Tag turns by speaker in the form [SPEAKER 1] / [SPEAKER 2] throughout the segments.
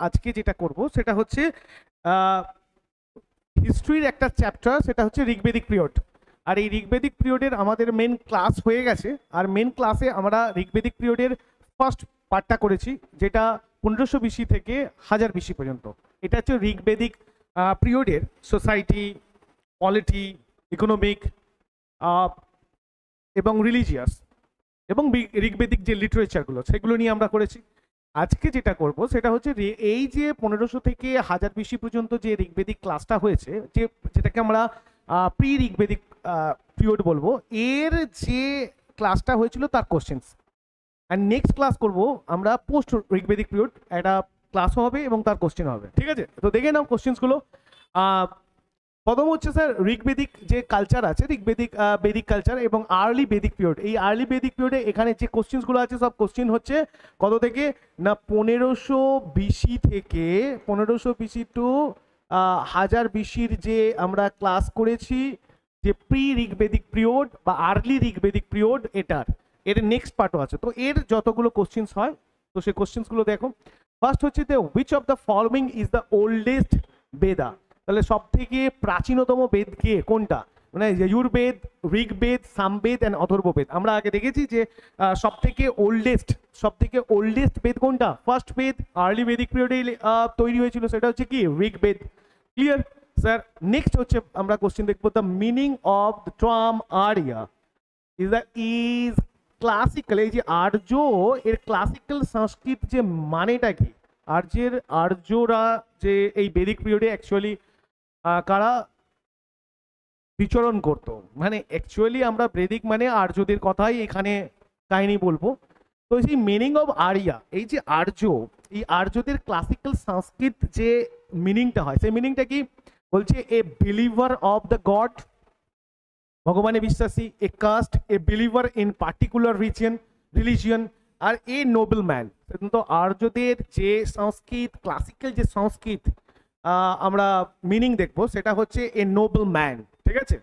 [SPEAKER 1] আজকে যেটা করব সেটা হচ্ছে হিস্ট্রির একটা চ্যাপ্টার, সেটা হচ্ছে ঋগ্বেদিক পিরিয়ড। আর এই ঋগ্বেদিক পিরিয়ডের আমাদের মেন ক্লাস হয়ে গেছে, আর মেন ক্লাসে আমরা ঋগ্বেদিক পিরিয়ডের ফার্স্ট পার্টটা করেছি, যেটা 1500 বিসি থেকে 1000 বিসি পর্যন্ত। এটা হচ্ছে ঋগ্বেদিক পিরিয়ডের সোসাইটি, পলিটি, ইকোনমিক এবং রিলিজিয়াস এবং ঋগ্বেদিক যে লিটারেচারগুলো সেগুলো নিয়ে আমরা করেছি। আজকে যেটা করব সেটা হচ্ছে এই যে 1500 থেকে 1000 বিসি পর্যন্ত যে ঋগ্বেদিক ক্লাসটা হয়েছে, যেটাকে আমরা প্রি ঋগ্বেদিক পিরিয়ড বলবো, এর যে ক্লাসটা হয়েছিল তার কোশ্চেন্স। অ্যান্ড নেক্সট ক্লাস করব আমরা পোস্ট ঋগ্বেদিক পিরিয়ড, একটা ক্লাসও হবে এবং তার কোশ্চেন হবে। ঠিক আছে, তো দেখে নাও কোশ্চেন্সগুলো। প্রথম হচ্ছে স্যার ঋগ্বেদিক যে কালচার আছে, ঋগ্বেদিক বেদিক কালচার এবং আর্লি বেদিক পিরিয়ড। এই আর্লি বেদিক পিরিয়ডে এখানে যে কোশ্চেন্সগুলো আছে সব কোশ্চেন হচ্ছে কত থেকে না 1500 বিসি থেকে 1500 বিসি টু 1000 বিসির যে আমরা ক্লাস করেছি, যে প্রি ঋগ্বেদিক পিরিয়ড বা আর্লি ঋগ্বেদিক পিরিয়ড, এর নেক্সট পার্টও আছে। তো এর যতগুলো কোশ্চেন্স হয় তো সেই কোশ্চেন্সগুলো দেখো। ফার্স্ট হচ্ছে which of the following is the oldest বেদা। তাহলে সব থেকে প্রাচীনতম বেদ কে, কোনটা? মানে যজুর্বেদ, ঋগ্বেদ, সামবেদ অ্যান্ড অথর্ববেদ। আমরা আগে দেখেছি যে সব থেকে ওল্ডেস্ট বেদ কোনটা? ফার্স্ট বেদ আর্লি বেদিক পিরিয়ডে তৈরি হয়েছিল, সেটা হচ্ছে কি ঋগ্বেদ। Clear sir? নেক্সট হচ্ছে আমরা কোশ্চেন দেখবো, the meaning of the term Arya is classical. এই যে আর্য, এর ক্লাসিক্যাল সংস্কৃত যে মানেটা কি? আর্যরা যে এই বেদিক পিরিয়ডে অ্যাকচুয়ালি কারা বিচরণ করতো, মানে অ্যাকচুয়ালি আমরা বেদিক মানে আর্যদের কথাই এখানে কাহিনী বলবো। তো সেই মিনিং অফ আর্যা, এই যে আর্য, এই আর্যদের ক্লাসিক্যাল সংস্কৃত যে মিনিংটা হয়, সেই মিনিংটা কি বলছে? A believer of the god, ভগবানে বিশ্বাসী, a caste, a believer in particular religion, আর এ নোবেল ম্যান। তো আর্যদের যে সংস্কৃত, ক্লাসিক্যাল যে সংস্কৃত আমরা মিনিং দেখবো সেটা হচ্ছে এ নোবেল ম্যান। ঠিক আছে,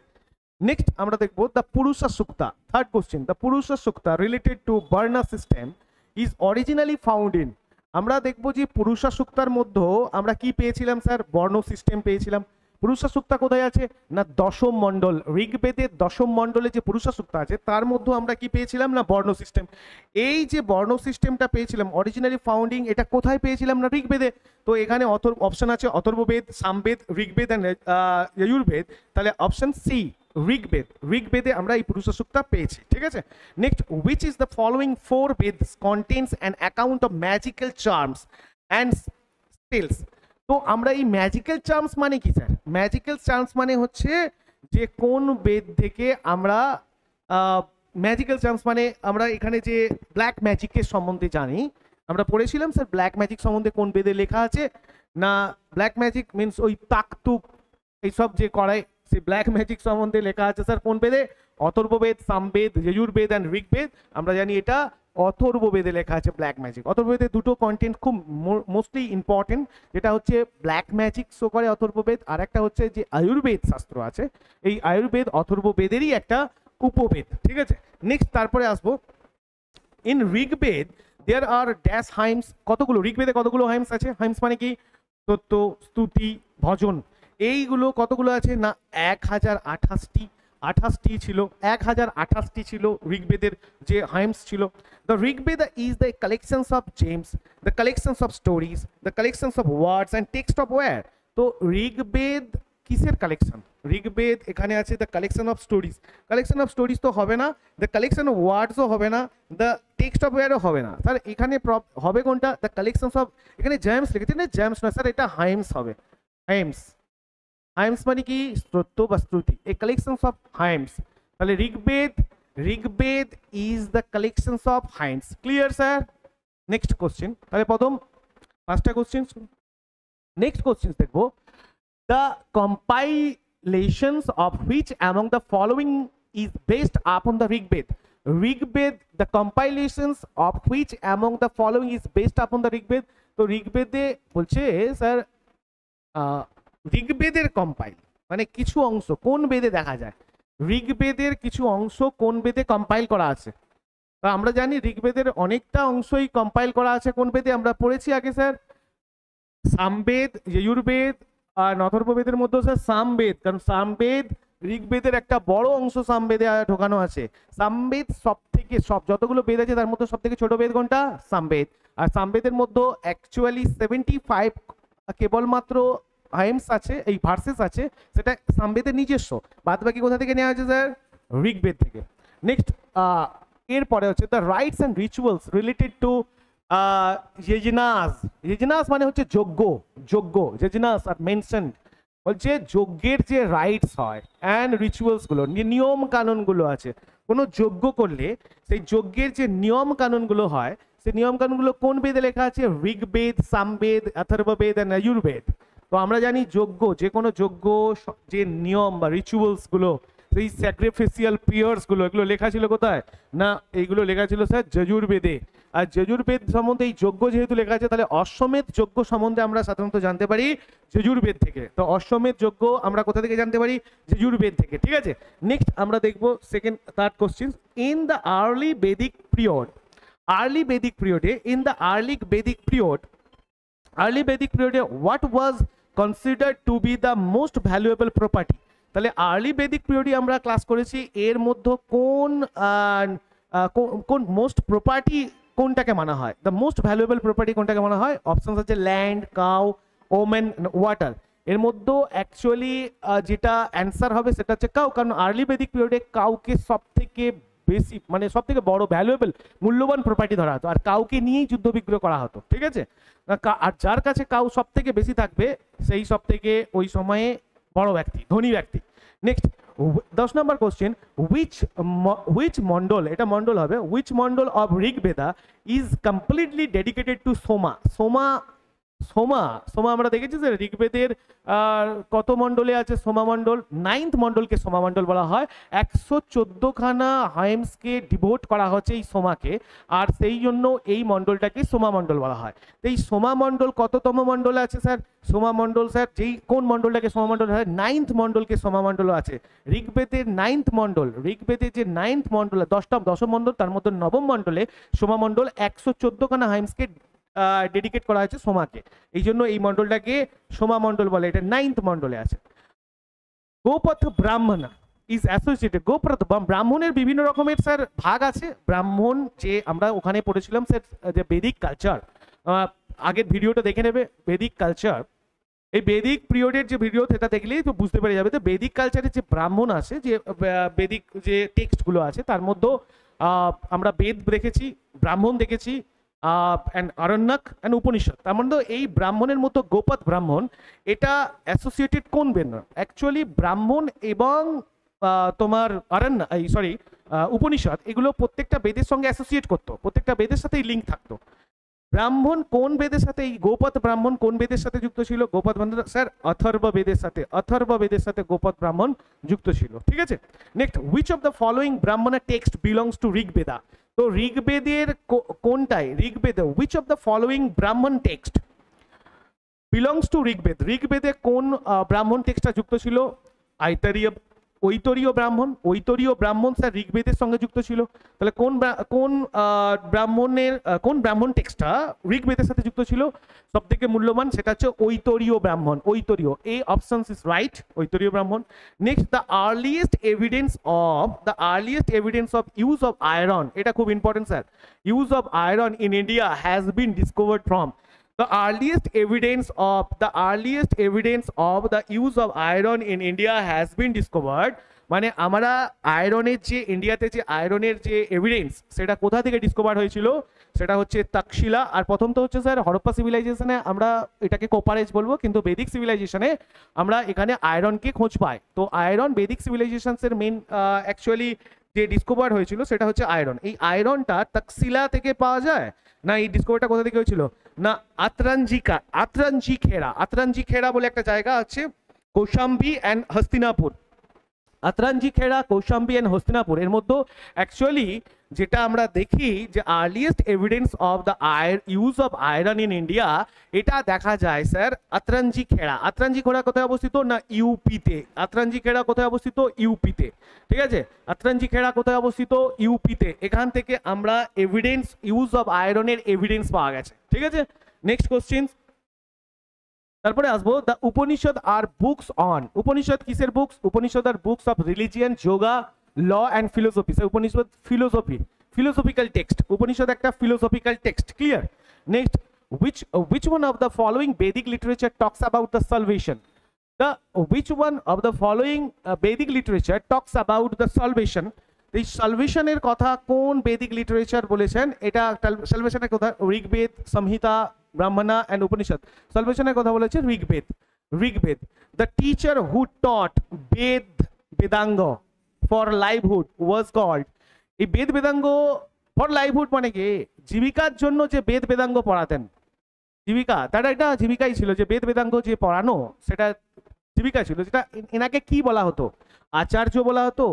[SPEAKER 1] নেক্সট আমরা দেখবো the Purusha Sukta. Third question, the Purusha Sukta related to varna system is originally found in. আমরা দেখবো যে পুরুষা সুক্তার মধ্যে আমরা কি পেয়েছিলাম স্যার? বর্ণ সিস্টেম পেয়েছিলাম। পুরুষা সুক্তা কোথায় আছে না দশম মণ্ডল, ঋগ্বেদের দশম মণ্ডলে যে পুরুষা সুক্তা আছে তার মধ্যে আমরা কি পেয়েছিলাম না বর্ণ সিস্টেম। এই যে বর্ণ সিস্টেমটা পেয়েছিলাম অরিজিনালি ফাউন্ডিং, এটা কোথায় পেয়েছিলাম না ঋগ্বেদে। তো এখানে অপশন আছে অথর্ববেদ, সামবেদ, ঋগ্বেদ অ্যান্ড যজুর্বেদ। তাহলে অপশন সি ঋগ্বেদে আমরা এই পুরুষা সুক্তা পেয়েছি। ঠিক আছে, next, which is the following four Vedas contains an account of magical charms and spells. তো আমরা এই ম্যাজিক্যাল চার্মস মানে কি স্যার? ম্যাজিক্যাল চার্মস মানে হচ্ছে যে কোন বেদ থেকে আমরা ম্যাজিক্যাল চার্মস মানে আমরা এখানে যে ব্ল্যাক ম্যাজিকের সম্বন্ধে জানি, আমরা পড়েছিলাম স্যার ব্ল্যাক ম্যাজিক সম্বন্ধে কোন বেদে লেখা আছে না? ব্ল্যাক ম্যাজিক মিনস ওই তাকতুক এইসব যে করায়, সেই ব্ল্যাক ম্যাজিক সম্বন্ধে লেখা আছে স্যার কোন বেদে? অথর্ববেদ, সামবেদ, যজুর্বেদ অ্যান্ড ঋগ্বেদ। আমরা জানি এটা অথর্ববেদে লেখা আছে ব্ল্যাক ম্যাজিক। অথর্ববেদে দুটো কন্টেন্ট খুব মোস্টলি ইম্পর্টেন্ট, যেটা হচ্ছে ব্ল্যাক ম্যাজিক শো করে অথর্ববেদ, আর একটা হচ্ছে যে আয়ুর্বেদ শাস্ত্র আছে, এই আয়ুর্বেদ অথর্ববেদেরই একটা উপবেদ। ঠিক আছে, নেক্সট তারপরে আসবো in Rigveda there are dash hymns. কতগুলো ঋগ্বেদে কতগুলো হাইমস আছে? হাইমস মানে কি? স্তোত্র, স্তুতি, ভজন, এইগুলো কতগুলো আছে না 1028টি ছিল, 1028টি ছিল ঋগ্বেদের যে হাইমস ছিল। The Rigveda is the collections of gems, the collections of stories, the collections of words and text of war. তো ঋগ্বেদ কিসের কালেকশন? ঋগ্বেদ এখানে আছে the collection of stories. Collection of stories তো হবে না, দ্য কালেকশন অফ ওয়ার্ডসও হবে না, দ্য টেক্সট অফ ওয়্যারও হবে না স্যার। এখানে হবে কোনটা? দ্য কালেকশনস অফ, এখানে জেমস লিখেছে না, জেমস না স্যার, এটা হাইমস হবে। হাইমস, হাইমস মানে কি? স্তোত্র বা স্তুতি, এই কালেকশনস অফ হাইমস। তাহলে Rigveda is the collections of hymns. Clear sir? Next question, তাহলে প্রথম পাঁচটা কোশ্চেন। নেক্সট কোশ্চেন দেখবো, the compilations of which among the following is based upon the Rigbed, the compilations of which among the following is based upon the Rigbed। তো ঋগ্বেদে বলছে sir ঋগ্বেদের compile মানে কিছু অংশ কোন বেদে দেখা যায়? ঋগ্বেদের কিছু অংশ কোন বেদে কম্পাইল করা আছে? তা আমরা জানি ঋগ্বেদের অনেকটা অংশই কম্পাইল করা আছে কোন বেদে, আমরা পড়েছি আগে স্যার সামবেদ, যজুর্বেদ আর অথর্ববেদের মধ্যে স্যার সামবেদ, কারণ সামবেদ ঋগ্বেদের একটা বড় অংশ সামবেদে ঢোকানো আছে। সামবেদ সব থেকে, সব যতগুলো বেদ আছে তার মধ্যে সব থেকে ছোট বেদ কোনটা? সামবেদ। আর সামবেদের মধ্যে অ্যাকচুয়ালি 75 কেবলমাত্র হাইমস আছে, এই ভার্সেস আছে, সেটা সামবেদের নিজস্ব। বাদ বাকি কোথা থেকে নেওয়া হয়েছে স্যার? ঋগ্বেদ থেকে। নেক্সট এরপরে হচ্ছে the rites and rituals related to yajnas মানে হচ্ছে যজ্ঞ, যজনাস আর মেনশন বলছে যজ্ঞের যে রাইটস হয় অ্যান্ড রিচুয়ালস গুলো, নিয়ম কানুন গুলো আছে, কোনো যজ্ঞ করলে সেই যজ্ঞের যে নিয়ম কানুন গুলো হয়, সেই নিয়ম কানুন গুলো কোন বেদে লেখা আছে? ঋগ্বেদ, সামবেদ, অথর্ববেদ এন্ড যজুর্বেদ। তো আমরা জানি যজ্ঞ, যে কোনো যজ্ঞ যে নিয়ম বা রিচুয়ালস গুলো, সেই স্যাক্রিফিসিয়াল পিয়ার্স গুলো, এগুলো লেখা ছিল কোথায়? না, এইগুলো লেখা ছিল স্যার যজুর্বেদে। আর যজুর্বেদ সম্বন্ধে এই যজ্ঞ যেহেতু লেখা আছে, তাহলে অশ্বমেধ যজ্ঞ সম্বন্ধে আমরা সাধারণত জানতে পারি যজুর্বেদ থেকে। তো অশ্বমেধ যজ্ঞ আমরা কোথা থেকে জানতে পারি? যজুর্বেদ থেকে। ঠিক আছে, নেক্সট আমরা দেখবো third question. In the early Vedic period, in the early Vedic period, what was considered to be the most valuable property? তাহলে আর্লি বেদিক পিরিয়ডে আমরা ক্লাস করেছি, এর মধ্যে কোন মোস্ট প্রপার্টি কোনটাকে মানা হয়? দ্য মোস্ট ভ্যালুয়েবল প্রপার্টি কোনটাকে মানা হয়? অপশন আছে ল্যান্ড, কাউ, ওমেন, ওয়াটার। এর মধ্যে অ্যাকচুয়ালি যেটা অ্যান্সার হবে সেটা হচ্ছে কাউ, কারণ আর্লি বেদিক পিরিয়ডে কাউকে সব থেকে বেশি, মানে সব থেকে বড় ভ্যালুয়েবল মূল্যবান প্রপার্টি ধরা হতো, আর কাউকে নিয়েই যুদ্ধ বিগ্রহ করা হতো। ঠিক আছে, আর যার কাছে কাউ সব থেকে বেশি থাকবে সেই সব থেকে ওই সময়ে বড় ব্যক্তি, ধনী ব্যক্তি। Next 10 number question, which mandala, এটা মন্ডল হবে, which mandala of Rigveda is completely dedicated to Soma? Soma আমরা দেখেছি যে ঋগ্বেদের কত মন্ডলে আছে? সোমা মন্ডল, 9th মন্ডলকে সোমা মন্ডল বলা হয়। 114খানা হাইমসকে ডিভোট করা হচ্ছে এই সোমাকে, আর সেই জন্য এই মন্ডলটাকে সোমা মন্ডল বলা হয়। তো এই সোমা মন্ডল কততম মন্ডলে আছে স্যার? সোমা মন্ডল স্যার যেই কোন মন্ডলটাকে সোমা মন্ডল হয়? 9th মন্ডলকে সোমা মন্ডল আছে। ঋগ্বেদের 9th মন্ডল, ঋগ্বেদের যে 9th মন্ডল, দশম মন্ডল, তার মধ্যে নবম মন্ডলে সোমা মন্ডল 114খানা হাইমসকে ডেডিকেট করা হয়েছে সোমাকে, এই জন্য এই মন্ডলটাকে সোমা মন্ডল বলে। এটা 9th মন্ডলে আছে। গোপথ ব্রাহ্মণ ইজ অ্যাসোসিয়েটেড, গোপথ ব্রাহ্মণের বিভিন্ন রকমের স্যার ভাগ আছে। ব্রাহ্মণ যে আমরা ওখানে পড়েছিলাম স্যার, যে বেদিক কালচার, আগের ভিডিওটা দেখে নেবে, বেদিক কালচার, এই বেদিক পিরিয়ডের যে ভিডিও সেটা দেখলেই তো বুঝতে পেরে যাবে। তো বেদিক কালচারের যে ব্রাহ্মণ আছে, যে বেদিক যে টেক্সটগুলো আছে তার মধ্যে আমরা বেদ দেখেছি, ব্রাহ্মণ দেখেছি, আরণ্যক অ্যান্ড উপনিষদ। তার মধ্যে এই ব্রাহ্মণের মতো গোপথ ব্রাহ্মণ, এটা অ্যাসোসিয়েটেড কোন বেদ? অ্যাকচুয়ালি ব্রাহ্মণ এবং তোমার উপনিষদ, এগুলো প্রত্যেকটা বেদের সঙ্গে অ্যাসোসিয়েট করতো, প্রত্যেকটা বেদের সাথেই লিঙ্ক থাকতো। ব্রাহ্মণ কোন বেদের সাথে, এই গোপথ ব্রাহ্মণ কোন বেদের সাথে যুক্ত ছিল? গোপথ ব্রাহ্মণ স্যার অথর্ব বেদের সাথে গোপথ ব্রাহ্মণ যুক্ত ছিল। ঠিক আছে, next, which of the following ব্রাহ্মণ টেক্সট বিলংস টু ঋগ্বেদা? তো ঋগ্বেদের কোনটায়, ঋগ্বেদে হুইচ অফ দ্য ফলোইং ব্রাহ্মণ টেক্সট বিলংস টু ঋগ্বেদ? ঋগ্বেদে কোন ব্রাহ্মণ টেক্সটটা যুক্ত ছিল? ঐতরীয় ব্রাহ্মণ স্যার ঋগ্বেদের সঙ্গে যুক্ত ছিল। তাহলে কোন ব্রাহ্মণ টেক্সটটা ঋগ্বেদের সাথে যুক্ত ছিল? সব থেকে মূল্যবান সেটা হচ্ছে ঐতরীয় ব্রাহ্মণ, এই অপশন ইজ রাইট, ঐতরীয় ব্রাহ্মণ। Next, the earliest evidence of use of iron, এটা খুব important sir, use of iron in India has been discovered from? The earliest evidence of the use of iron in India has been discovered, মানে আমরা আয়রনের যে ইন্ডিয়াতে যে আয়রনের যে এভিডেন্স, সেটা কোথা থেকে ডিসকভার হয়েছিল? সেটা হচ্ছে তক্ষশিলা। আর প্রথম তো হচ্ছে স্যার হরপ্পা সিভিলাইজেশনে, আমরা এটাকে কোপারেজ বলবো, কিন্তু বেদিক সিভিলাইজেশনে আমরা এখানে আয়রনকে খোঁজ পাই। তো আয়রন বেদিক সিভিলাইজেশনসের মেন অ্যাকচুয়ালি যে ডিসকভার হয়েছিল সেটা হচ্ছে আয়রন। এই আয়রনটা তক্ষশিলা থেকে পাওয়া যায় না? এই ডিসকভারটা কোথা থেকে হয়েছিল? না, আতরাঞ্জি খেড়া বলে একটা জায়গা আছে, কৌশাম্বী অ্যান্ড হস্তিনাপুর। হস্তিনাপুর এর মধ্যে অ্যাকচুয়ালি যেটা আমরা দেখি যে earliest evidence of the use of iron in India, এটা দেখা যায় স্যার আতরাঞ্জি খেড়া কোথায় অবস্থিত? না, ইউপিতে। ইউপিতে। ঠিক আছে, আতরাঞ্জি খেড়া কোথায় অবস্থিত? ইউপিতে। এখান থেকে আমরা এভিডেন্স, ইউজ অফ আয়রনের এভিডেন্স পাওয়া গেছে। ঠিক আছে, নেক্সট কোশ্চেন, তারপরে আসবো the Upanishad are books on. Upanishad কিসের books? Upanishad are books of religion, yoga, law and philosophy. Upanishad philosophy, philosophical text. Upanishad একটা philosophical text, clear? Next, which one of the following Vedic literature talks about the salvation? The which one of the following Vedic literature talks about the salvation? এই সালভেশনের কথা কোন বেদিক literature বলেছেন? এটা সালভেশনের কথা Rigveda, Samhita, Brahmana and Upanishad. সালভেশনের কথা বলেছে Rigveda. Rigveda. The teacher who taught Veda Vedanga for livelihood was called. এই বেদ বেদাঙ্গ ফর লাইভহুড মানে কি? জীবিকার জন্য যে বেদ বেদাঙ্গ পড়াতেন, জীবিকা, তার একটা জীবিকাই ছিল যে বেদ বেদাঙ্গ যে পড়ানো, সেটা জীবিকা ছিল। যেটা এনাকে কি বলা হতো? আচার্য বলা হতো,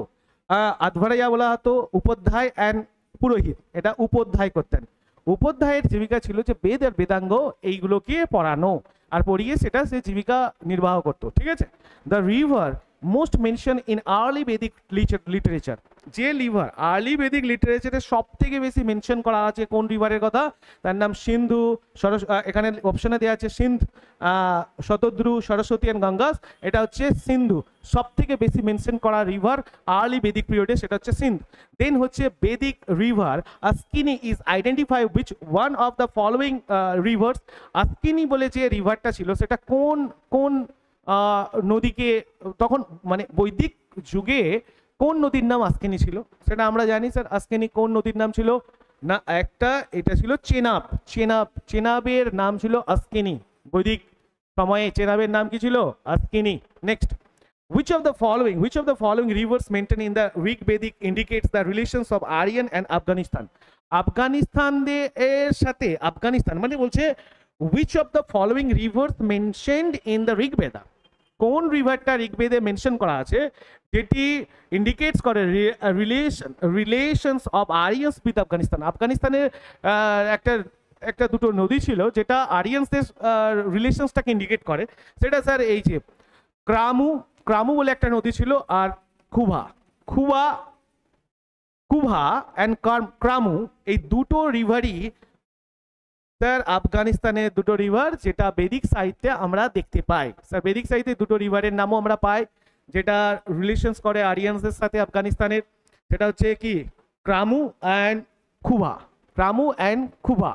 [SPEAKER 1] আধ্বর্যা বলা হতো, উপাধ্যায় অ্যান্ড পুরোহিত। এটা উপাধ্যায় করতেন। উপাধ্যায়ের জীবিকা ছিল যে বেদ আর বেদাঙ্গ এইগুলোকে পড়ানো আর পড়িয়ে সেটা সে জীবিকা নির্বাহ করতো, ঠিক আছে? The river most mention in early Vedic literature. যে রিভার আর্লি বেদিক লিটারেচারে সব থেকে বেশি মেনশন করা আছে কোন রিভারের কথা? তার নাম সিন্ধু, এখানে অপশনে দেওয়া আছে সিন্ধ, শতদ্রু, সরস্বতী অ্যান্ড গঙ্গাস। এটা হচ্ছে সিন্ধু। সব থেকে বেশি মেনশন করা রিভার আর্লি বেদিক পিরিয়ডে সেটা হচ্ছে সিন্ধ। দেন হচ্ছে Vedic river Askini is identify which one of the following rivers. Askini বলে যে রিভারটা ছিল সেটা কোন কোন নদীকে, তখন মানে বৈদিক যুগে কোন নদীর নাম আস্কিনি ছিল সেটা আমরা জানি স্যার। আস্কিনি কোন নদীর নাম ছিল? না, একটা এটা ছিল চেনাব। চেনাব, চেনাবের নাম ছিল আস্কিনি। বৈদিক সময়ে চেনাবের নাম কি ছিল? Askini. Next, which of the following rivers mentioned in the Rig Vedic indicates the relations of Aryan and Afghanistan? Afghanistan এর সাথে, আফগানিস্তান মানে বলছে which of the following rivers mentioned in the Rig Veda? কোন রিভারটা ঋগ্বেদে মেনশন করা আছে যেটি ইন্ডিকেটস করে relations of Aryans with Afghanistan? আফগানিস্তানের একটা একটা দুটো নদী ছিল যেটা আরিয়ান্সদের রিলেশনসটাকে ইন্ডিকেট করে। সেটা স্যার এই যে ক্রামু, ক্রামু বলে একটা নদী ছিল, আর খুভা, খুভা, কুভা অ্যান্ড ক্রামু, এই দুটো রিভারই স্যার আফগানিস্তানের দুটো রিভার যেটা বেদিক সাহিত্যে আমরা দেখতে পাই। স্যার বেদিক সাহিত্যে দুটো রিভারের নামও আমরা পাই যেটা রিলেশনস করে আরিয়ানসদের সাথে আফগানিস্তানের। সেটা হচ্ছে কি? ক্রামু অ্যান্ড খুভা, ক্রামু অ্যান্ড খুভা।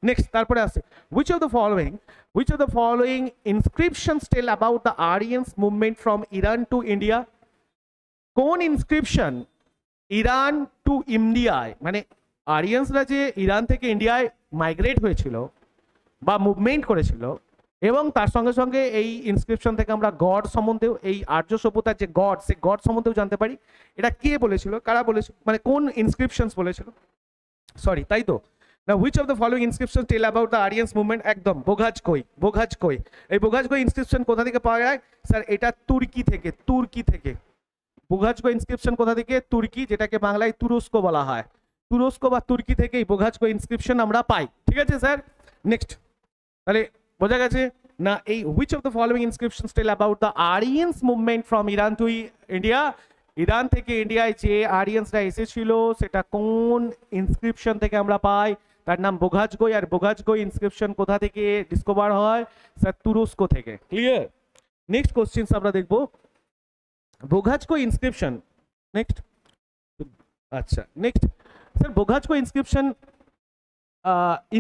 [SPEAKER 1] নেক্সট, তারপরে আসছে which of the following inscriptions tell about the Aryans movement from Iran to India? কোন ইনস্ক্রিপশন ইরান টু ইন্ডিয়ায়, মানে আরিয়ান্সরা যে ইরান থেকে ইন্ডিয়ায় মাইগ্রেট হয়েছিল বা মুভমেন্ট করেছিল, এবং তার সঙ্গে সঙ্গে এই ইনস্ক্রিপশন থেকে আমরা গড সম্বন্ধেও, এই আর্য সভ্যতার যে গড, সেই গড সম্বন্ধেও জানতে পারি। এটা কে বলেছিল, কারা বলেছিল, মানে কোন ইনস্ক্রিপশনস বলেছিল? সরি, তাই তো না, which of the following inscriptions tell about the Aryans movement? একদম বোঘাজকই, বোঘাজকই। এই বোঘাজকই ইনস্ক্রিপশন কোথা থেকে পাওয়া যায় স্যার? এটা তুর্কি থেকে, তুর্কি থেকে। বোঘাজকই ইনস্ক্রিপশন কোথা থেকে? তুর্কি, যেটাকে বাংলায় তুরস্ক বলা হয়। তুরস্ক বা তুর্কি থেকে এই বোঘাজকই ইনস্ক্রিপশন আমরা পাই, ঠিক আছে স্যার? নেক্সট, তাহলে বোঝা গেছে না এই which of the following inscriptions tell about the Aryans movement from Iran to India? Iran থেকে ইন্ডিয়ায় যে আরিয়ান্সরা এসেছিল সেটা কোন ইনস্ক্রিপশন থেকে আমরা পাই? তার নাম বোঘাজকই। আর বোঘাজকই ইনস্ক্রিপশন কোথা থেকে ডিসকভার হয় স্যার? তুরস্ক থেকে, ক্লিয়ার? নেক্সট কোশ্চেন্স আমরা দেখব বোঘাজকই ইনস্ক্রিপশন। নেক্সট, আচ্ছা next sir Boghazkoi inscription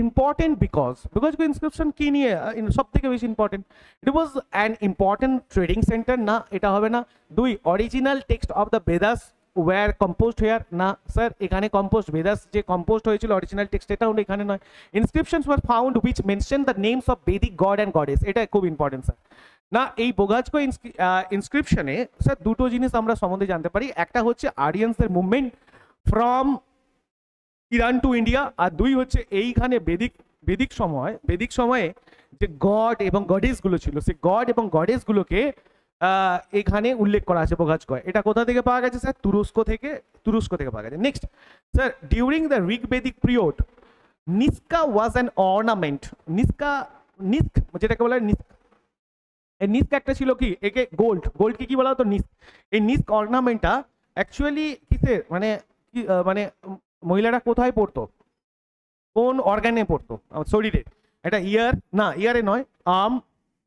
[SPEAKER 1] important because Boghazkoi inscription কি নিয়ে সব থেকে বেশি important? It was an important trading centre, না এটা হবে না। দুই, original text of the Vedas were composed here, না স্যার এখানে কম্পোজড, বেদাস যে কম্পোজড হয়েছিল অরিজিনাল টেক্সট এটা এখানে নয়। Inscriptions were found which mention the names of Vedic god and goddess, এটা খুব ইম্পর্টেন্ট স্যার। না, এই বোঘাজকই ইনস্ক্রিপশনে স্যার দুটো জিনিস আমরা সম্বন্ধে জানতে পারি। একটা হচ্ছে আরিয়ান্সদের movement from Iran to India, আর দুই হচ্ছে এইখানে বেদিক সময়ে যে গড এবং গডেসগুলো ছিল, সেই গড এবং গডেসগুলোকে এখানে উল্লেখ করা আছে বোঘাজকই। এটা কোথা থেকে পাওয়া গেছে স্যার? তুরস্ক থেকে পাওয়া গেছে। Next sir, during the Rig Vedic period nishka was an ornament. Nishk যেটাকে বলা হয় এই নিস্ক একটা ছিল কি, একে গোল্ডকে কি বলা হতো? নিস্ক। এই নিস্ক অর্নামেন্টটা অ্যাকচুয়ালি কিসের, মানে মানে মহিলারা কোথায় পড়তো, কোন অর্গানে পড়তো শরীরে? এটা ইয়ার, না ইয়ারে নয়, আর্ম,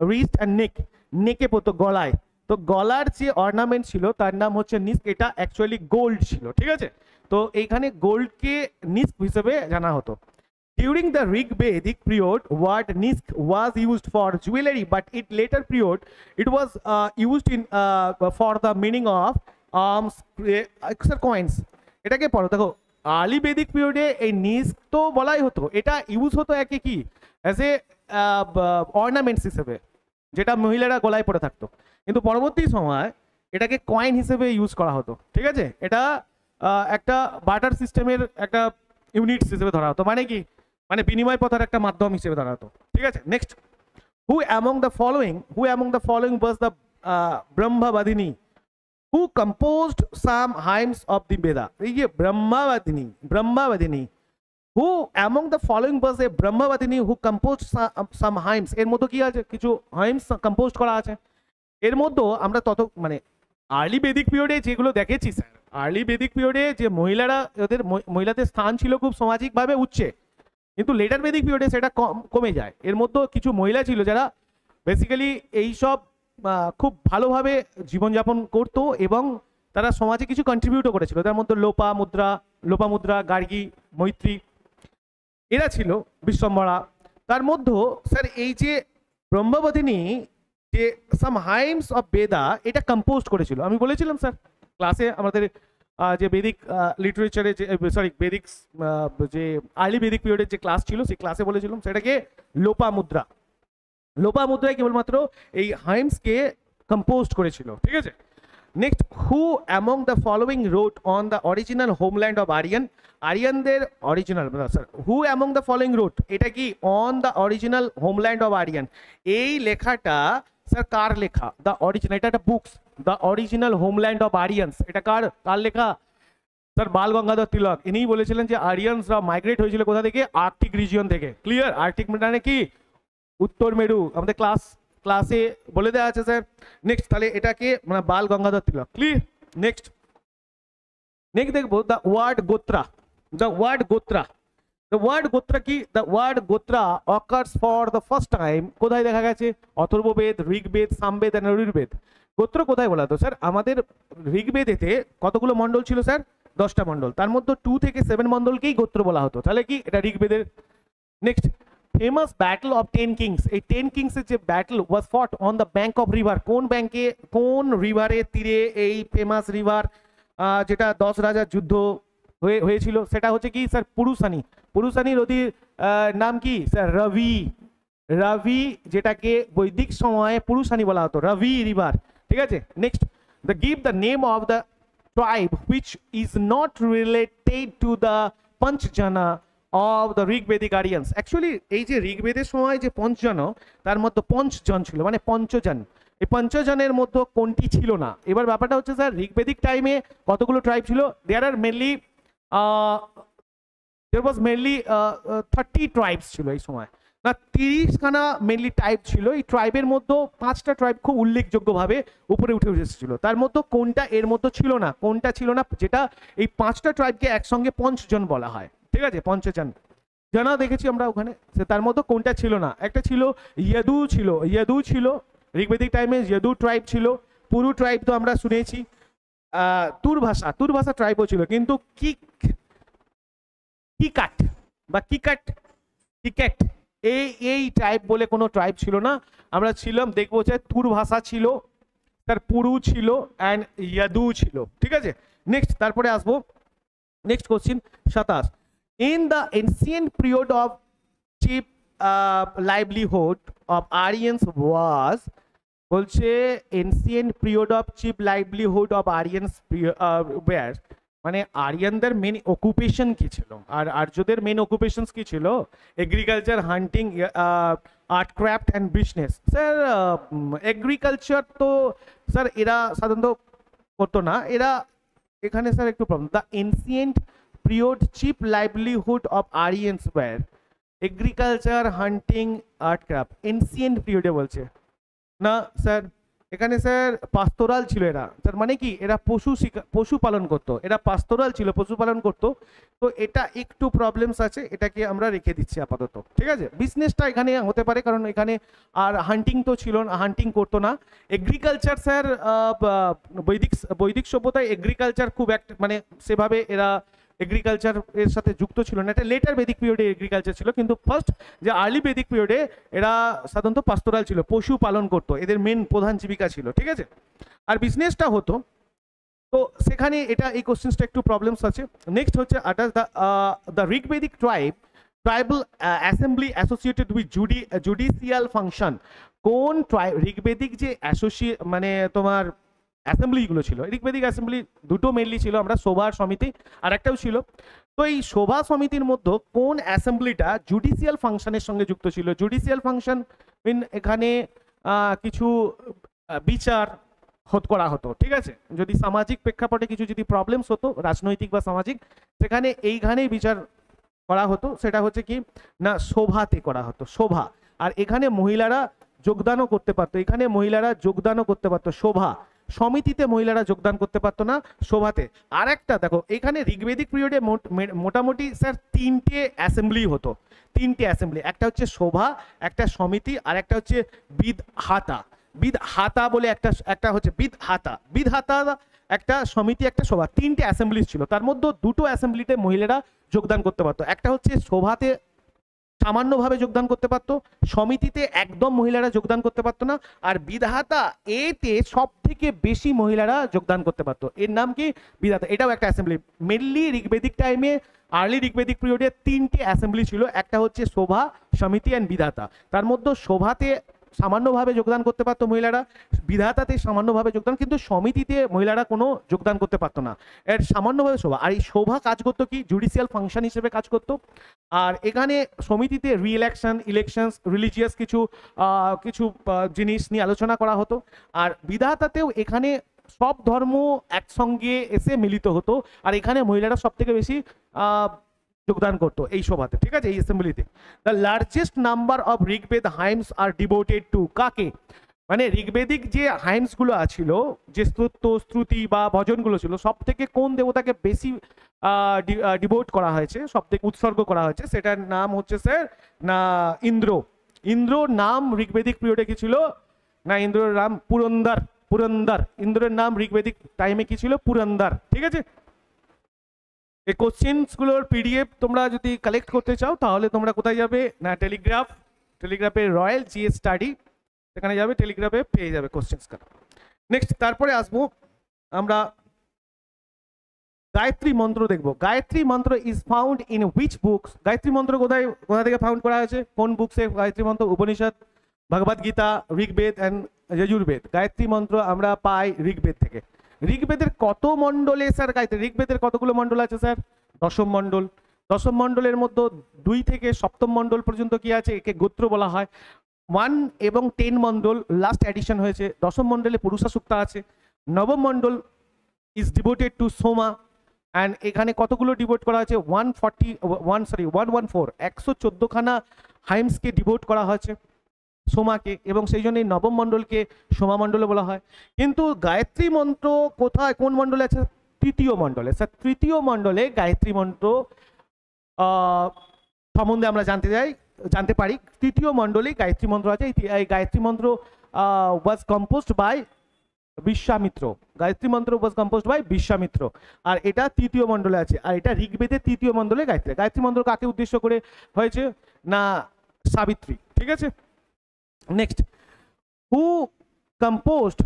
[SPEAKER 1] রিস্ট অ্যান্ড নেক, নেকে পড়তো গলায়। তো গলার যে অর্নামেন্ট ছিল তার নাম হচ্ছে নিস্ক, এটা অ্যাকচুয়ালি গোল্ড ছিল, ঠিক আছে। তো এইখানে গোল্ডকে নিস্ক হিসেবে জানা হতো। During the Rig-Vedic period, word nisk was used for jewelry, but it later period it was used in for the meaning of arms, coins. এটাকে পড়ো, দেখো আর্লি বেদিক পিরিয়ডে এই নিস্ক তো বলাই হতো, এটা ইউজ হতো একে কি অ্যাজ এ অর্নামেন্টস হিসেবে, যেটা মহিলারা গলায় পরে থাকতো। কিন্তু পরবর্তী সময় এটাকে কয়েন হিসেবে ইউজ করা হতো, ঠিক আছে। এটা একটা বার্টার সিস্টেমের একটা ইউনিটস হিসেবে ধরা হতো, মানে কি, মানে বিনিময় পথের একটা মাধ্যম হিসেবে ধরা হতো, ঠিক আছে। Next, who among the following was the brahmavadini who composed some hymns of the Veda? এই যে ব্রহ্মবাদিনী, who among the following was a ব্রহ্মবাদিনী who composed some hymns? এর মধ্যে কি আছে, কিছু hymns কম্পোজ করা আছে। এর মধ্যে আমরা মানে আর্লি বেদিক পিরিয়ডে যেগুলো দেখেছি স্যার, আর্লি বেদিক পিরিয়ডে যে মহিলারা, ওদের মহিলাদের স্থান ছিল খুব সামাজিকভাবে উচ্চে, কিন্তু লেটার বেদিক পিরিয়ডে সেটা কমে যায়। এর মধ্যে কিছু মহিলা ছিল যারা বেসিক্যালি এইসব খুব ভালোভাবে জীবনযাপন করতো এবং তারা সমাজে কিছু কন্ট্রিবিউটও করেছিল। তার মধ্যে লোপামুদ্রা, গার্গী, মৈত্রী, এরা ছিল বিশ্বম্বরা। তার মধ্যে স্যার এই যে ব্রহ্মবাদিনী যে সাম হাইমস অফ বেদা এটা কম্পোজ করেছিল, আমি বলেছিলাম স্যার ক্লাসে আমাদের যে বেদিক লিটারেচারে যে বেদিক যে আর্লি বেদিক পিরিয়ডের যে ক্লাস ছিল সেই ক্লাসে বলেছিলাম সেটাকে লোপামুদ্রায় কেবলমাত্র এই হাইমসকে কম্পোজ করেছিল, ঠিক আছে। Next, who among the following wrote on the original homeland of আরিয়ানদের original, sir who among the following wrote, এটা কি on the original homeland of Aryan, এই লেখাটা স্যার কার লেখা, দ্য অরিজিনাল, এটা একটা books, the original homeland of Aryans, এটা কার লেখা, স্যার বাল গঙ্গাধর তিলক। ইনিই বলেছিলেন যে আরিয়ানসরা মাইগ্রেট হয়েছিল কোথা থেকে, আর্কটিক রিজিয়ন থেকে। ক্লিয়ার, আর্কটিক মানে কি, উত্তর মেরু, আমাদের ক্লাসে বলে দেওয়া আছে স্যার। নেক্সট, তাহলে এটাকে মানে বাল গঙ্গাধর তিলক। ক্লিয়ার। নেক্সট দেখবো দ্য ওয়ার্ড গোত্রা কি, the word gotra occurs for the first time কোথায় দেখা গেছে, অথর্ববেদ, ঋগ্বেদ, সামবেদ এন্ড অয়ুর্বেদ। গোত্র কোথায় বলা হতো স্যার, আমাদের ঋগ্বেদেতে কতগুলো মণ্ডল ছিল স্যার, 10টা মণ্ডল, তার মধ্যে 2 থেকে 7 মণ্ডলকেই গোত্র বলা হতো, তাহলে কি এটা ঋগ্বেদের। Next, famous battle of 10 kings, এই 10 কিংসের যে battle was fought on the bank of river, কোন রিভারের তীরে এই ফেমাস রিভার যেটা 10 রাজার যুদ্ধ হয়েছিল সেটা হচ্ছে কি স্যার, পুরুষানী নদীর নাম কি স্যার, রাভি, যেটাকে বৈদিক সময়ে পুরুষানী বলা হতো, রাভি রিভার, ঠিক আছে। Next, give the name of the tribe which is not related to the Panchajana of the Rigvedic Aryans. Actually এই যে ঋগ্বেদের সময় যে পঞ্চজন, তার মধ্যে পঞ্চজন ছিল, মানে পঞ্চজন, এই পঞ্চজনের মধ্যে কোনটি ছিল না। এবার ব্যাপারটা হচ্ছে স্যার ঋগ্বেদিক টাইমে কতগুলো ট্রাইব ছিল, দেয়ার ওয়াজ মেনলি 30 ট্রাইবস ছিল এই সময়, না 30খানা মেনলি ট্রাইব ছিল। এই ট্রাইবের মধ্যে 5টা ট্রাইব খুব উল্লেখযোগ্যভাবে উপরে উঠে এসেছিল, তার মধ্যে কোনটা এর মধ্যে ছিল না, যেটা এই 5টা ট্রাইবকে একসঙ্গে পঞ্চজন বলা হয়, ঠিক আছে, পঞ্চজন জানা দেখেছি আমরা ওখানে, তার মধ্যে কোনটা ছিল না, একটা ছিল ইয়াদু ছিল ঋগ্বেদিক টাইমে, ইয়াদু ট্রাইব ছিল। পুরু ট্রাইব তো আমরা শুনেছি, তুর ভাষা ট্রাইবও ছিল, কিন্তু কিকাট এই ট্রাইব বলে কোনো ট্রাইব ছিল না। আমরা ছিলাম দেখবো যে তুর ভাষা ছিল, তার পুরু ছিল অ্যান্ড ইয়াদু ছিল, ঠিক আছে। নেক্সট, তারপরে আসবো next question 27, in the ancient period of cheap livelihood of Aryans was, বলছে ancient period of cheap livelihood of Aryans where, মানে আরিয়ানদের মেন অকুপেশন কি ছিল আর আর্যদের মেন অকুপেশনস কি ছিল, agriculture, hunting, art craft and business. Sir agriculture তো sir এরা সাধারণত করতো না, এরা এখানে স্যার একটু problem, the ancient period cheap livelihood of Aryans were agriculture, hunting, art craft, ancient period এ বলছে না স্যার, এখানে স্যার পাস্তোরাল ছিল এরা, তার মানে কি এরা পশু পালন করতো, এরা পাস্তোরাল ছিল, পশু পালন করতো। তো এটা একটু প্রবলেমস আছে, এটাকে আমরা রেখে দিচ্ছি আপাতত, ঠিক আছে। বিজনেসটা এখানে হতে পারে, কারণ এখানে আর হান্টিং তো ছিল না, হান্টিং করতো না। এগ্রিকালচার স্যার বৈদিক বৈদিক সভ্যতায় এগ্রিকালচার খুব একটা মানে সেভাবে এরা এগ্রিকালচার এর সাথে যুক্ত ছিল না, এটা লেটার বেদিক পিরিয়ডে এগ্রিকালচার ছিল, কিন্তু ফার্স্ট যে আর্লি বেদিক পিরিয়ডে এরা সাধারণত পাস্তোরাল ছিল, পশু পালন করতো, এদের মেন প্রধান জীবিকা ছিল, ঠিক আছে। আর বিজনেসটা হতো, তো সেখানে এটা এই কোশ্চেন্সটা একটু প্রবলেমস আছে। নেক্সট হচ্ছে আটাস the Rigvedic tribal assembly associated with judicial function. কোন ঋগ্বেদিক যে মানে তোমার অ্যাসেম্বলিগুলো ছিল, ঋগ্বেদিক অ্যাসেম্বলি দুটো মেনলি ছিল, আমরা সভা সমিতি আর একটাও ছিল। তো এই সভা সমিতির মধ্যে কোন অ্যাসেম্বলিটা জুডিশিয়াল ফাংশনের সঙ্গে যুক্ত ছিল? জুডিশিয়াল ফাংশন মিন এখানে কিছু বিচার করা হতো, ঠিক আছে। যদি সামাজিক প্রেক্ষাপটে কিছু যদি প্রবলেমস হতো রাজনৈতিক বা সামাজিক, সেখানে এইখানেই বিচার করা হতো। সেটা হচ্ছে কি না, সভাতে করা হতো, সভা। আর এখানে মহিলারা যোগদানও করতে পারতো, এখানে মহিলারা যোগদানও করতে পারতো, সভা। সমিতিতে মহিলারা যোগদান করতে পারতো না, সভাতে। আর একটা দেখো, এখানে ঋগ্বেদিক পিরিয়ডে মোটামুটি স্যার তিনটে অ্যাসেম্বলি হতো, তিনটে অ্যাসেম্বলি, একটা হচ্ছে সভা, একটা সমিতি, আর একটা হচ্ছে বিদহাতা। বিদহাতা বলে একটা হচ্ছে বিদহাতা একটা সমিতি, একটা সভা, তিনটে অ্যাসেম্বলি ছিল। তার মধ্যে দুটো অ্যাসেম্বলিতে মহিলারা যোগদান করতে পারতো, একটা হচ্ছে সভাতে সামান্যভাবে যোগদান করতে পারতো, সমিতিতে একদম মহিলারা যোগদান করতে পারতো না, আর বিধাতা এতে সব থেকে বেশি মহিলারা যোগদান করতে পারতো, এর নাম কি বিধাতা। এটাও একটা অ্যাসেম্বলি। মেনলি ঋগ্বেদিক টাইমে আর্লি ঋগ্বেদিক পিরিয়ডে তিনটে অ্যাসেম্বলি ছিল, একটা হচ্ছে সভা, সমিতি অ্যান্ড বিধাতা। তার মধ্যে সভাতে সামান্যভাবে যোগদান করতে পারতো মহিলারা, বিধাতাতে সামান্যভাবে যোগদান, কিন্তু সমিতিতে মহিলারা কোনো যোগদান করতে পারতো না, এর সামান্যভাবে সভা। আর এই সভা কাজ করতো কি, জুডিশিয়াল ফাংশন হিসেবে কাজ করতো। আর এখানে সমিতিতে ইলেকশনস, রিলিজিয়াস কিছু কিছু জিনিস নিয়ে আলোচনা করা হতো। আর বিধাতাতেও এখানে সব ধর্ম একসঙ্গে এসে মিলিত হতো, আর এখানে মহিলারা সব থেকে বেশি যোগদান করতো এই সভাতে, ঠিক আছে, এই অ্যাসেম্বলিতে। The largest number of Rigveda hymns are devoted to, কাকে? মানে ঋগ্বেদিক যে হাইমস গুলো ছিল, যে স্তুতি বা ভজনগুলো ছিল, সব থেকে কোন দেবতাকে বেশি ডিভোট করা হয়েছে, সব থেকে উৎসর্গ করা হয়েছে, সেটার নাম হচ্ছে স্যার না ইন্দ্র। ইন্দ্রর নাম ঋগ্বেদিক পিরিয়ডে কি ছিল না, ইন্দ্রের নাম পুরন্দর। ইন্দ্রের নাম ঋগ্বেদিক টাইমে কি ছিল? পুরন্দর, ঠিক আছে। এই কোশ্চেন্সগুলোর পিডিএফ তোমরা যদি কালেক্ট করতে চাও তাহলে তোমরা কোথায় যাবে না, টেলিগ্রাফে রয়্যাল জিএস স্টাডি, সেখানে যাবে, টেলিগ্রাফে পেয়ে যাবে কোশ্চেন্স। নেক্সট তারপরে আসবো আমরা গায়ত্রী মন্ত্র দেখব। গায়ত্রী মন্ত্র is found in which books? Gayatri মন্ত্র কোথা থেকে ফাউন্ড করা হয়েছে, কোন বুকসে গায়ত্রী মন্ত্র? উপনিষদ, ভগবদ গীতা, ঋগ্বেদ অ্যান্ড যজুর্বেদ। গায়ত্রী মন্ত্র আমরা পাই ঋগ্বেদ থেকে। ঋগ্বেদের কত মণ্ডলে স্যার গায়ত্রী? ঋগ্বেদের কতগুলো মণ্ডল আছে স্যার? 10ম মণ্ডল। 10ম মণ্ডলের মধ্যে 2 থেকে 7ম মণ্ডল পর্যন্ত কি আছে, একে গোত্র বলা হয়। 1 এবং 10 মণ্ডল লাস্ট এডিশন হয়েছে। 10ম মণ্ডলে পুরুষা সুক্তা আছে। 9ম mandala is devoted to Soma, and এখানে কতগুলো ডিভোট করা আছে? 114 খানা হাইমসকে ডিভোট করা হয়েছে সোমাকে, এবং সেই জন্যই 9ম মণ্ডলকে সোমা মণ্ডলে বলা হয়। কিন্তু গায়ত্রী মন্ত্র কোথায়, কোন মণ্ডলে আছে? 3য় মণ্ডলে। স্যার 3য় মণ্ডলে গায়ত্রী মন্ত্র সম্বন্ধে আমরা জানতে পারি। 3য় মণ্ডলে গায়ত্রী মন্ত্র আছে। এই Gayatri mantra was composed by Vishwamitra. Gayatri mantra was composed by Vishwamitra, আর এটা 3য় মণ্ডলে আছে। আর এটা ঋগ্বেদের 3য় মণ্ডলে গায়ত্রী। গায়ত্রী মন্ত্র কাকে উদ্দেশ্য করে হয়েছে না, সাবিত্রী, ঠিক আছে। Next, who composed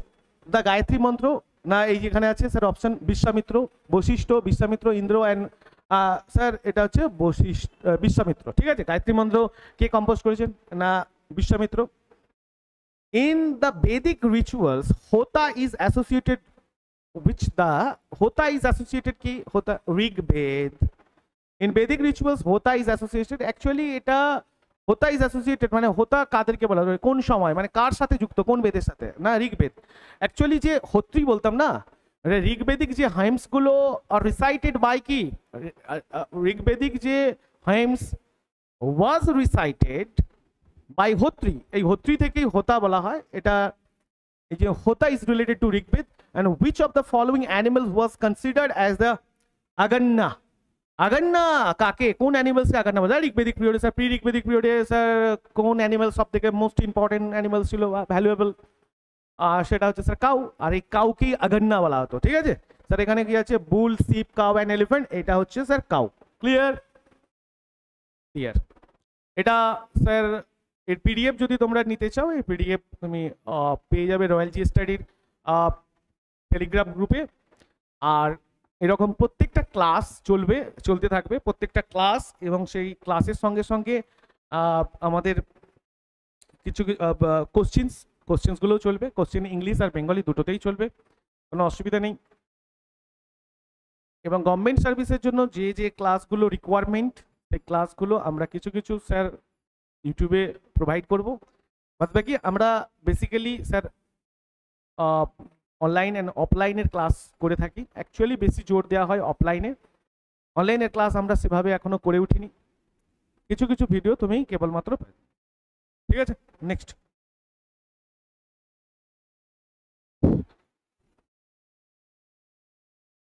[SPEAKER 1] the Gayatri mantra? না, এই যেখানে আছে sir option, Vishwamitra, Vashishtha, Vishwamitra, Indra and sir এটা হচ্ছে বিশ্বামিত্র, ঠিক আছে। গায়ত্রী মন্ত্র কে কম্পোজ করেছেন না, Vishwamitra. In the Vedic rituals, Hota is associated ki Hota Rigved. In Vedic rituals, Hota is associated. Actually, এটা Hota is associated মানে Hota কাদেরকে বলা হয়, কোন সময়, মানে কার সাথে যুক্ত, কোন বেদের সাথে? না, ঋগ্বেদ। অ্যাকচুয়ালি যে হোত্রী বলতাম না, ঋগ্বেদিক যে হাইমস গুলো আর রিসাইটেড বাই কি, ঋগ্বেদিক যে হাইমস ওয়াজ রিসাইটেড বাই হোত্রী, এই হোত্রী থেকেই হোতা বলা হয়। এটা এই যে Hota is related to Rigveda and which of the following animals was considered as the Aghanya. Aghanya কাকে, কোন অ্যানিমালসকে আগান্না বলে? ঋগ্বেদিক পিরিয়ডে স্যার, প্রি ঋগ্বেদিক পিরিয়ডে স্যার কোন অ্যানিমাল সব থেকে মোস্ট ইম্পর্টেন্ট অ্যানিমাল ছিল, ভ্যালুয়েবল? সেটা হচ্ছে স্যার কাউ। আর এই কাউকেই আগান্না বলা হতো, ঠিক আছে স্যার। এখানে কি আছে? বুল, শিপ, কাউ অ্যান্ড এলিফ্যান্ট, এটা হচ্ছে স্যার কাউ। ক্লিয়ার? ক্লিয়ার। এটা স্যার এর পিডিএফ যদি তোমরা নিতে চাও, এই পিডিএফ তুমি পেয়ে যাবে রয়্যাল জি স্টাডির টেলিগ্রাম গ্রুপে। আর এরকম প্রত্যেকটা ক্লাস চলতে থাকবে, প্রত্যেকটা ক্লাস, এবং সেই ক্লাসের সঙ্গে সঙ্গে আমাদের কিছু কোশ্চেন্সগুলোও চলবে। কোশ্চেন ইংলিশ আর বেঙ্গলি দুটোতেই চলবে, কোনো অসুবিধা নেই। এবং গভর্নমেন্ট সার্ভিসের জন্য যে যে ক্লাসগুলো রিকোয়ারমেন্ট, সেই ক্লাসগুলো আমরা কিছু কিছু স্যার ইউটিউবে প্রোভাইড করব। বাদ বাকি আমরা বেসিক্যালি স্যার অনলাইন অ্যান্ড অফলাইনের ক্লাস করে থাকি। অ্যাকচুয়ালি বেশি জোর দেওয়া হয় অফলাইনে, অনলাইনের ক্লাস আমরা সেভাবে এখনো করে উঠিনি। কিছু কিছু ভিডিও তুমি কেবলমাত্র, ঠিক আছে। নেক্সট।